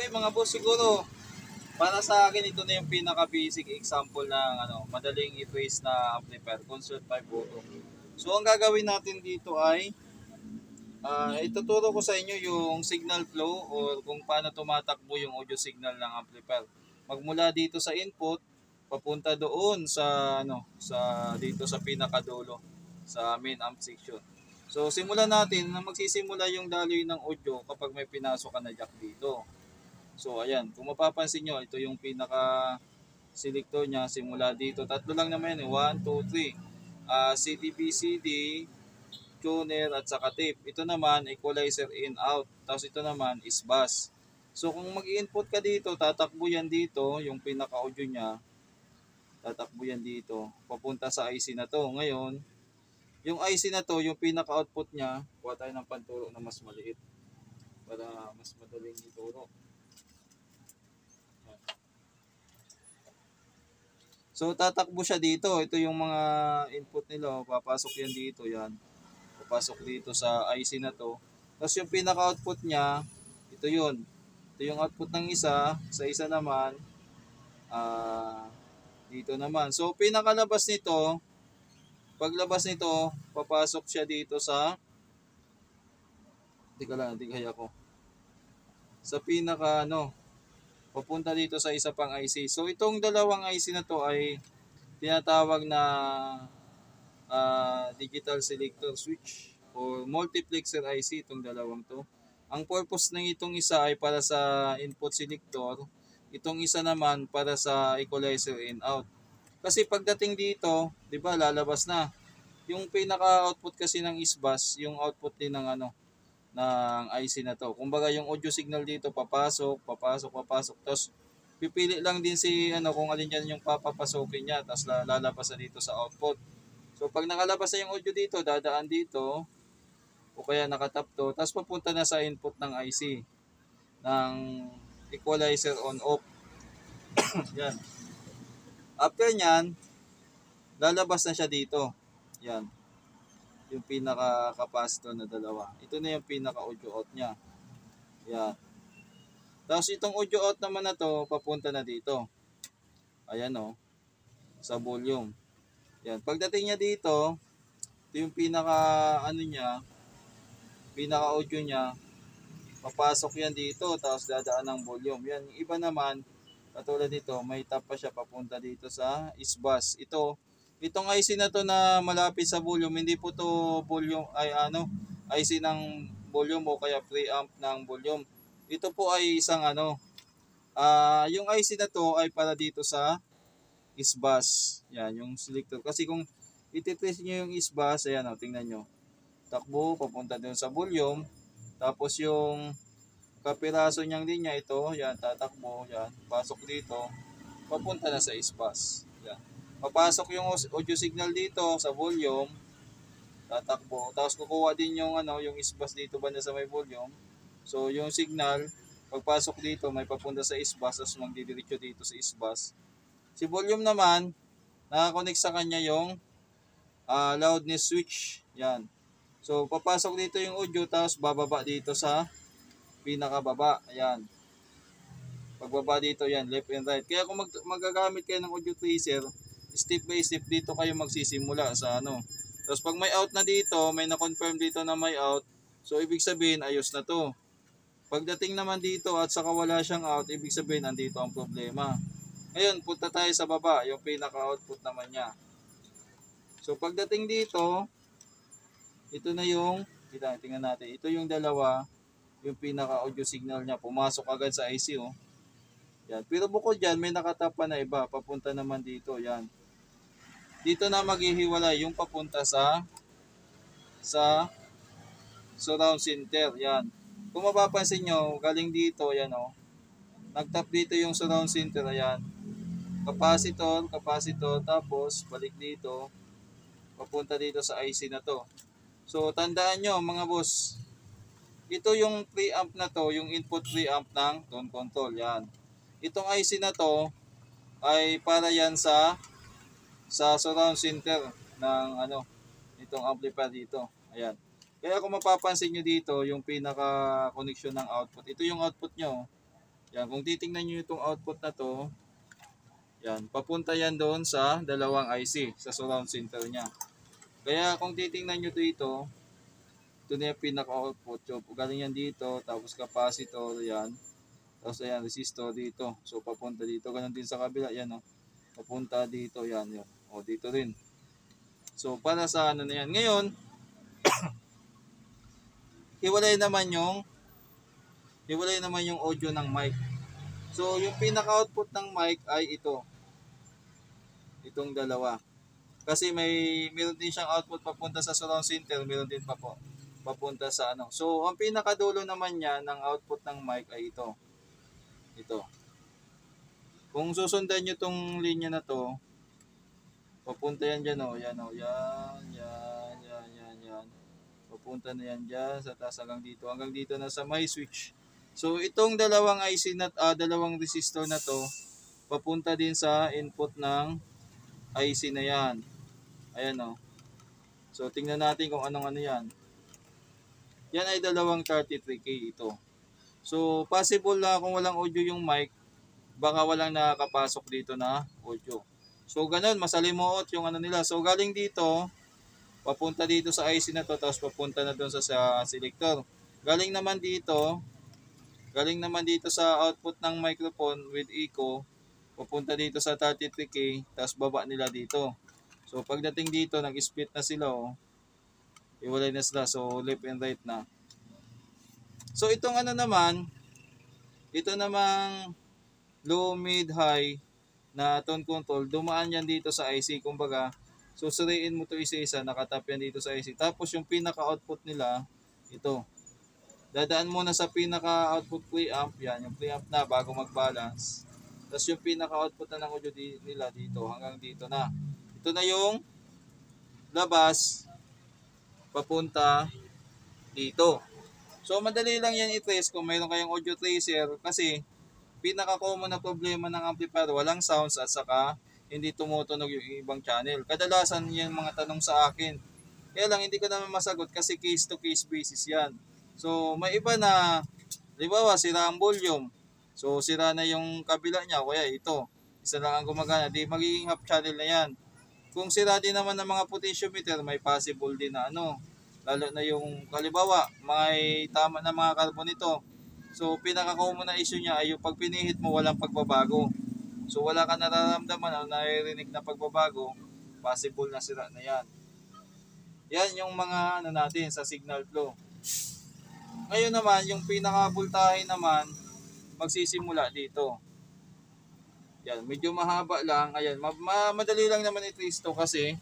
Okay mga boss, siguro para sa akin ito na yung pinaka basic example ng madaling i-trace na amplifier, Concert 5 Auto. So ang gagawin natin dito ay ituturo ko sa inyo yung signal flow or kung paano tumatakbo yung audio signal ng amplifier. Magmula dito sa input papunta doon sa dito sa pinakadulo sa main amp section. So simulan natin na magsisimula yung daloy ng audio kapag may pinasok ka na jack dito. So ayan, kung mapapansin nyo, ito yung pinaka selector niya simula dito. Tatlo lang naman yan, 1, 2, 3. CDBCD, tuner at saka tape. Ito naman equalizer in out. Tapos ito naman is bass. So kung mag-input ka dito, tatakbo yan dito, yung pinaka audio niya. Tatakbo yan dito, papunta sa IC na to. Ngayon, yung IC na to, yung pinaka output niya, kuha tayo ng panturo na mas maliit para mas madaling ituro. So tatakbo siya dito. Ito yung mga input nila. Papasok yan dito. Yan. Papasok dito sa IC na to. Tapos yung pinaka-output niya, ito yun. Ito yung output ng isa. Sa isa naman, dito naman. So pinakalabas nito, paglabas nito, papasok siya dito sa, hindi kaya ko. Sa pinaka papunta dito sa isa pang IC. So itong dalawang IC na to ay tinatawag na digital selector switch or multiplexer IC, itong dalawang to. Ang purpose ng itong isa ay para sa input selector, itong isa naman para sa equalizer in out. Kasi pagdating dito, 'di ba, lalabas na. Yung pinaka-output kasi ng isbus, yung output din ng ng IC na to. Kumbaga yung audio signal dito papasok. Tapos pipili lang din si kung alin diyan yung papapasokin niya, tapos lalabas na dito sa output. So pag nakalabas na yung audio dito, dadaan dito o kaya nakatap to, tapos papunta na sa input ng IC ng equalizer on off. Yan. After nyan, lalabas na siya dito. Yan. Yung pinaka-capacitor na dalawa. Ito na yung pinaka-audio out niya. Yan. Tapos itong audio out naman na to, papunta na dito. Ayan sa volume. Yan. Pagdating niya dito, ito yung pinaka-audio niya. Papasok yan dito, tapos dadaan ng volume. Yan. Yung iba naman, katulad nito, may tap pa siya papunta dito sa isbus. Itong IC na to na malapit sa volume, hindi po to volume IC ng volume o kaya preamp ng volume. Ito po ay isang yung IC na to ay para dito sa isbus. Yan, yung selector. Kasi kung ititrace niyo yung isbus, ayan tingnan nyo. Takbo, papunta doon sa volume. Tapos yung kapiraso niyang linya ito, yan, tatakbo, yan, pasok dito, papunta na sa isbus. Yan. Papasok yung audio signal dito sa volume, tatakbo. Tapos kukuha din yung yung isbus dito banda sa may volume. So yung signal pagpasok dito may papunta sa isbus, tapos magdidiretso dito sa isbus. Si volume naman nakakonect sa kanya yung loudness switch. Yan. So papasok dito yung audio, tapos bababa dito sa pinakababa. Ayan. Pagbaba dito yan, left and right. Kaya kung magagamit kayo ng audio tracer, step by step dito kayo magsisimula sa Tapos pag may out na dito, may na-confirm dito na may out, so ibig sabihin ayos na to. Pagdating naman dito at saka wala siyang out, ibig sabihin andito ang problema. Ngayon, punta tayo sa baba, yung pinaka-output naman niya. So pagdating dito, ito na yung, tingnan natin, ito yung dalawa, yung pinaka-audio signal niya, pumasok agad sa IC Yan. Pero bukod dyan, may nakatap pa na iba, papunta naman dito, yan. Dito na maghihiwalay yung papunta sa surround center. Yan. Kung mapapansin nyo, galing dito, yan nagtap dito yung surround center, ayan. Capacitor, tapos balik dito, papunta dito sa IC na to. So, tandaan nyo mga boss, ito yung preamp na to, yung input preamp ng tone control, yan. Itong IC na to, ay para yan sa surround center ng itong amplifier dito. Ayan. Kaya kung mapapansin nyo dito, yung pinaka connection ng output, ito yung output nyo. Yan, kung titingnan nyo itong output na to, yan, papunta yan doon sa dalawang IC, sa surround center niya. Kaya kung titingnan nyo dito, ito na yung pinaka-output. So, galing yan dito, tapos capacitor, yan. Tapos ayan, resistor dito. So, papunta dito. Ganon din sa kabila, yan o. Papunta dito, yan. Yan. O, dito rin. So, para sa ano na yan. Ngayon, hiwalay naman yung audio ng mic. So, yung pinaka-output ng mic ay ito. Itong dalawa. Kasi meron din siyang output papunta sa surround center, meron din pa po papunta sa ano. So, ang pinakadulo naman niya ng output ng mic ay ito. Ito. Kung susundan nyo tong linya na to, papunta yan dyan o. Yan o. Yan. Papunta na yan dyan sa taas hanggang dito. Hanggang dito na sa my switch. So, itong dalawang IC na, dalawang resistor na to, papunta din sa input ng IC na yan. Ayan o. So, tingnan natin kung anong ano yan. Yan ay dalawang 33K ito. So, possible na kung walang audio yung mic, baka walang nakakapasok dito na audio. So, ganun, masalimuot yung ano nila. So, galing dito, papunta dito sa IC na to, tapos papunta na doon sa selector. Galing naman dito sa output ng microphone with echo, papunta dito sa 33K, tapos baba nila dito. So, pagdating dito, nag-split na sila, oh. Iwalay na sila. So, left and right na. So, itong ano naman, ito namang low, mid, high na tone control, dumaan yan dito sa IC. Kumbaga, susuriin mo to isa-isa, nakatap yan dito sa IC. Tapos, yung pinaka-output nila, ito. Dadaan muna sa pinaka-output preamp, yan, yung preamp na bago mag-balance. Tapos, yung pinaka-output na ng audio nila dito, hanggang dito na. Ito na yung labas, papunta dito. So, madali lang yan i-trace kung mayroon kayong audio tracer kasi pinaka-common na problema ng amplifier, walang sounds at saka hindi tumutunog yung ibang channel. Kadalasan yung mga tanong sa akin. Kaya lang, hindi ko naman masagot kasi case-to-case basis yan. So, may iba na, halimbawa, sira ang volume. So, sira na yung kabila niya. Kaya ito, isa lang ang gumagana. Di magiging half channel na yan. Kung sira din naman ng mga potentiometer, may possible din na ano. Lalo na yung, halimbawa, may tama na mga carbon nito. So, pinaka-common na issue niya ay yung pag pinihit mo, walang pagbabago. So, wala ka nararamdaman o naririnig na pagbabago, possible na sira na yan. Yan yung mga ano natin sa signal flow. Ngayon naman, yung pinaka-voltahe naman, magsisimula dito. Yan, medyo mahaba lang. Ayan, madali lang naman i-trace to kasi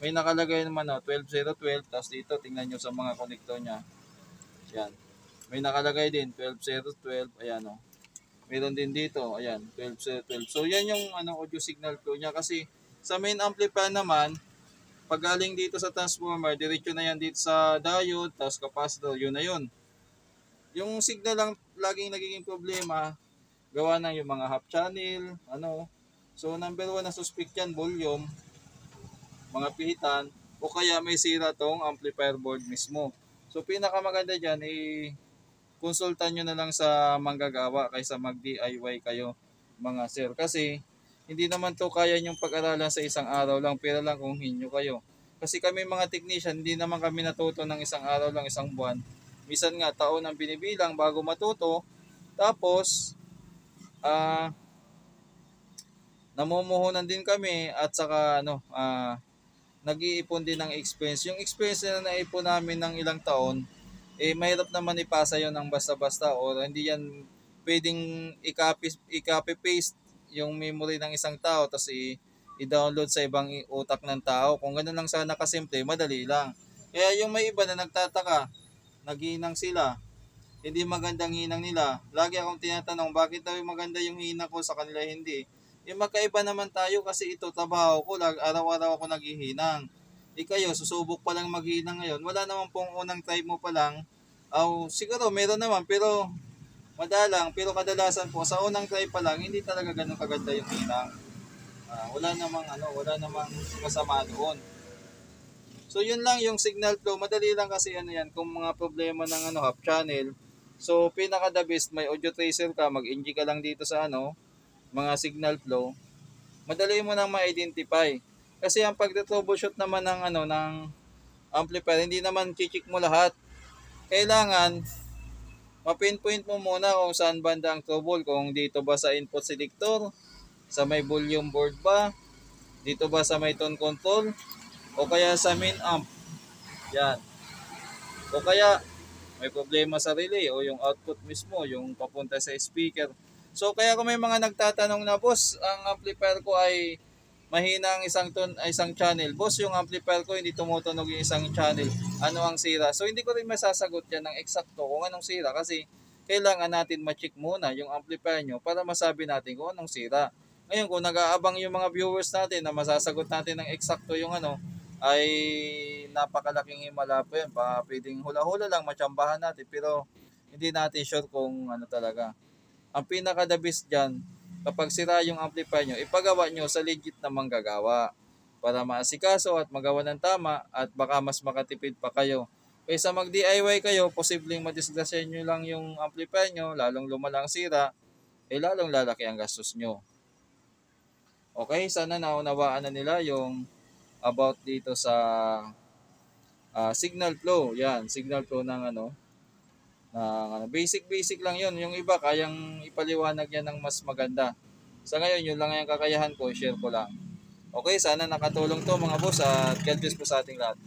may nakalagay naman 12012. Tapos dito, tingnan nyo sa mga connector niya. Yan. May nakalagay din 12012. Ayan o. Meron din dito. Ayan, 12012. So, yan yung audio signal flow niya. Kasi sa main amplifier naman, pag galing dito sa transformer, diretso na yan dito sa diode, tapos capacitor, yun na yun. Yung signal lang laging nagiging problema, gawa ng yung mga half channel, So, number 1 na suspect yan, volume, mga pihitan, o kaya may sira tong amplifier board mismo. So, pinakamaganda dyan, konsultan nyo na lang sa manggagawa kaysa mag-DIY kayo, mga sir. Kasi, hindi naman to kaya nyong pag-aralan sa isang araw lang, pero lang kung hinyo kayo. Kasi kami mga technician, hindi naman kami natuto ng isang araw lang, isang buwan. Minsan nga, taon ang binibilang bago matuto. Tapos, namumuhunan din kami at saka nag-iipon din ng experience. Yung experience na naipon namin ng ilang taon, mahirap naman ipasa yon ng basta-basta o hindi yan pwedeng i-copy-paste yung memory ng isang tao tapos i-download sa ibang utak ng tao. Kung gano'n lang sana kasimple, madali lang. Kaya yung may iba na nagtataka, naghinang sila, hindi magandang hinang nila. Lagi akong tinatanong, bakit daw maganda yung hina ko sa kanila hindi? Magkaiba naman tayo kasi ito, trabaho ko, araw-araw ako naghihinang. Kayo, susubok pa lang maghinang ngayon. Wala naman pong unang try mo pa lang. Siguro meron naman, pero madalang. Pero kadalasan po, sa unang try pa lang, hindi talaga ganun kaganda yung hinang. Wala namang masama doon. So yun lang yung signal flow. Madali lang kasi yan. Kung mga problema ng half channel, So, pinaka the best, may audio tracer ka, mag-NG ka lang dito sa mga signal flow, madali mo nang ma-identify. Kasi ang pagte-troubleshoot naman ng amplifier, hindi naman chichik mo lahat. Kailangan ma-pinpoint mo muna kung saan banda ang trouble, kung dito ba sa input selector, sa may volume board ba, dito ba sa may tone control, o kaya sa main amp. Yan. O kaya may problema sa relay o yung output mismo, yung papunta sa speaker. So kaya kung may mga nagtatanong na, boss, ang amplifier ko ay mahina ang isang channel. Boss, yung amplifier ko hindi tumutunog yung isang channel. Ano ang sira? So hindi ko rin masasagot yan ng eksakto kung anong sira kasi kailangan natin ma-check muna yung amplifier nyo para masabi natin kung anong sira. Ngayon, kung nag-aabang yung mga viewers natin na masasagot natin ng eksakto yung ay napakalaking himala po yun. Baka pwedeng hula-hula lang, matsambahan natin, pero hindi natin sure kung ano talaga. Ang pinaka-the best dyan, kapag sira yung amplifier nyo, ipagawa nyo sa legit na manggagawa para maasikaso at magawa ng tama at baka mas makatipid pa kayo. Kaysa mag-DIY kayo, posibleng madisgrasya nyo lang yung amplifier nyo, lalong lumala ang sira, lalong lalaki ang gastos nyo. Okay, sana naunawaan na nila yung about dito sa signal flow. Yan, signal flow ng basic lang yun. Yung iba kayang ipaliwanag yan ng mas maganda. Sa ngayon, yun lang yung kakayahan ko, share ko lang. Okay, sana nakatulong to mga boss at God bless po sa ating lahat.